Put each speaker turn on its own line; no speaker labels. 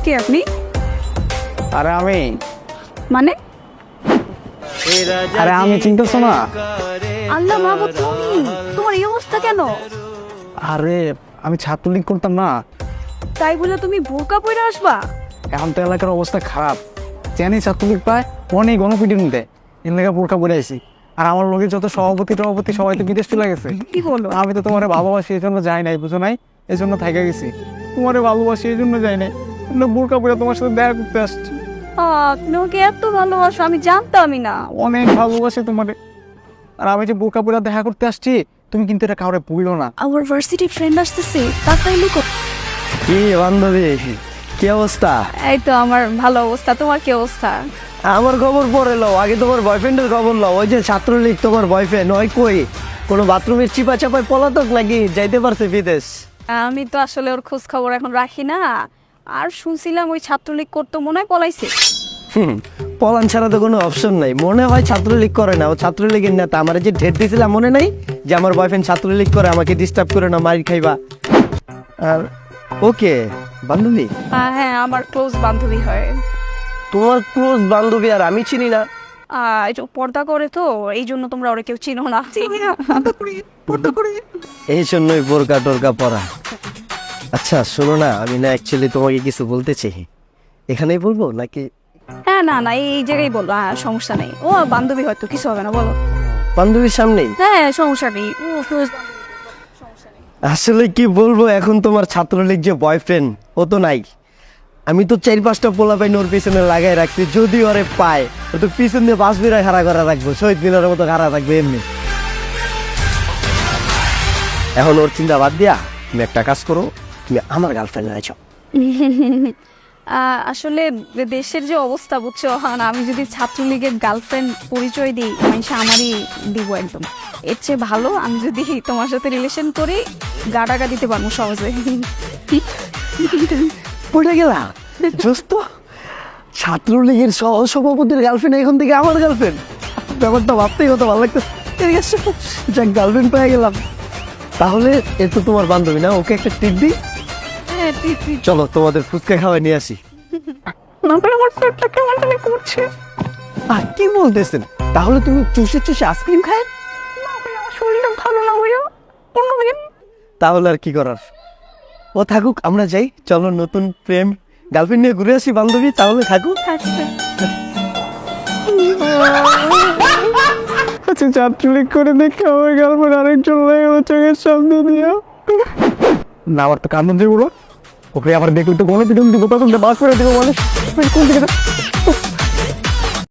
কে আপনি?
আরে আমি
মানে?
আরে আমি চিনতেছো না?
আল্লাহ মাহবুব, তুমি তোমার এই অবস্থা কেন?
আরে আমি ছাত্রলীগ করতাম না,
তাই বলে তুমি বোরকা পরে আসবা?
এখন তো এলাকার অবস্থা খারাপ। জানি ছাত্রলীগ পায় অনেক গণপিটুন দেয়, এর লেগে বোরকা পরে আইছি। আর আমার লোকের যত সভাপতি সবাই তো বিদেশ চলে গেছে।
কি বলো?
আমি তো তোমারে ভালোবাসি এই জন্য যাই নাই, বুঝো নাই? এই জন্য থাইকা গেছি। তোমারে ভালোবাসি এই জন্য যাই নাই, বোরকা পরে তোমার সাথে দেখা করতে আসছি।
তুমি ওকে এত ভালোবাসো, আমি জানতামই না।
অনেক ভালোবাসি তোমারে। আর আমি যে বোরকা পরে দেখা করতে আসছি, তুমি কিন্তু এটা কাউরে বইলো না।
আমার ভার্সিটি ফ্রেন্ড আসতেছে, তাড়াতাড়ি লুকো।
কি বান্ধবী, কি অবস্থা?
এই তো আমার ভালো অবস্থা, তোমার কি অবস্থা?
আমার খবর পরে লও, আগে তোমার বয়ফ্রেন্ডের খবর লও। ওই যে ছাত্রলীগ তোমার বয়ফ্রেন্ড ওই কই? কোনো বাথরুমের চিপা চাপায় পলাতক নাকি যাইতে পারছে বিদেশ?
আমি তো আসলে ওর খোঁজ খবর এখন রাখি না। আর শুনছিলাম ওই ছাত্রলীগ করতে মনে হয় পলাইছে।
পলান ছাড়া তো কোনো অপশন নাই। মনে হয় ছাত্রলীগ করে না, ও ছাত্রলীগের নেতা। আমার যে ঢের দিয়েছিলাম মনে নাই যে আমার বয়ফ্রেন্ড ছাত্রলীগ করে, আমাকে ডিস্টার্ব করে না, মারি খাইবা। আর ওকে বান্ধবী,
হ্যাঁ, আমার ক্লোজ বান্ধবী হয়।
তোমার ক্লোজ বান্ধবী আর আমি চিনি না?
এই যে পর্দা করে তো, এই জন্য তোমরা ওরা কেউ চিনো না।
এই জন্যই বোরকা টোরকা পরা। আচ্ছা শোনো না, আমি না অ্যাকচুয়ালি তোমাকে কিছু বলতে চাই। এখানেই বলবো নাকি?
হ্যাঁ, না না, এই জায়গায় বলো, সমস্যা নেই। ও বান্ধবী হয়তো, কিছু হবে না, বলো।
বান্ধবীর সামনেই?
হ্যাঁ, সমস্যা নেই। ও close
আসলে কি বলবো, এখন তোমার ছাত্রলীগ যে বয়ফ্রেন্ড ও তো নাই। আমি তো 4-5টা পোলা পাই ওর পিছনে লাগাই রাখছি, যদি ওরে পায় ও তো পিছন দিয়ে বাস বিরায় খাড়া করা রাখবো, শহীদ মিনারের মতো খাড়া থাকবে এমনি। এখন ওর চিন্তা বাদ দিয়া তুমি একটা কাজ করো, তুমি আমার গার্লফ্রেন্ড আছো।
আসলে দেশের যে অবস্থা বুঝছো, আমি যদি ছাত্রলীগের গার্লফ্রেন্ড পরিচয় দিই, মানুষ আমারই দিব একদম। এর চেয়ে ভালো আমি যদি তোমার সাথে রিলেশন করি, গাডাগা দিতে পারবো সহজে।
পড়ে গেলা দোস্ত, ছাত্রলীগের সভাপতির গার্লফ্রেন্ড এখন থেকে আমার গার্লফ্রেন্ড। ব্যাপারটা ভাবতেই কত ভালো লাগতো। যাক, গার্লফ্রেন্ড পেয়ে গেলাম। তাহলে এ তো তোমার বান্ধবী না, ওকে একটা টিপ দিই।
হ্যাঁ, ঠিক।
চলো তোমাদের ফুচকা খাওয়া নিয়ে আসি।
আমার পেটটা কেমন জানি করছে।
আর কি বলতেছেন? তাহলে তুমি চুষে চুষে আইসক্রিম খায়?
আমার শরীরটা ভালো না ভাইয়া, অন্যদিন।
তাহলে আর কি করার, ও থাকুক, আমরা যাই। চলো নতুন প্রেম গার্লফ্রেন্ড নিয়ে ঘুরে আসি বান্ধবী। তাহলে থাকুক।
আচ্ছা, ছাত্রলীগ করে দেখে আমার গার্লফ্রেন্ড আরেকজন হয়ে গেল চোখের সামনে দিয়া। না, আমার তো কান্দন দিয়ে বলো, ওকে আবার দেখলে তো গণে দিলাম দিব, তখন বাস করে দেবো মানে কোন দিকে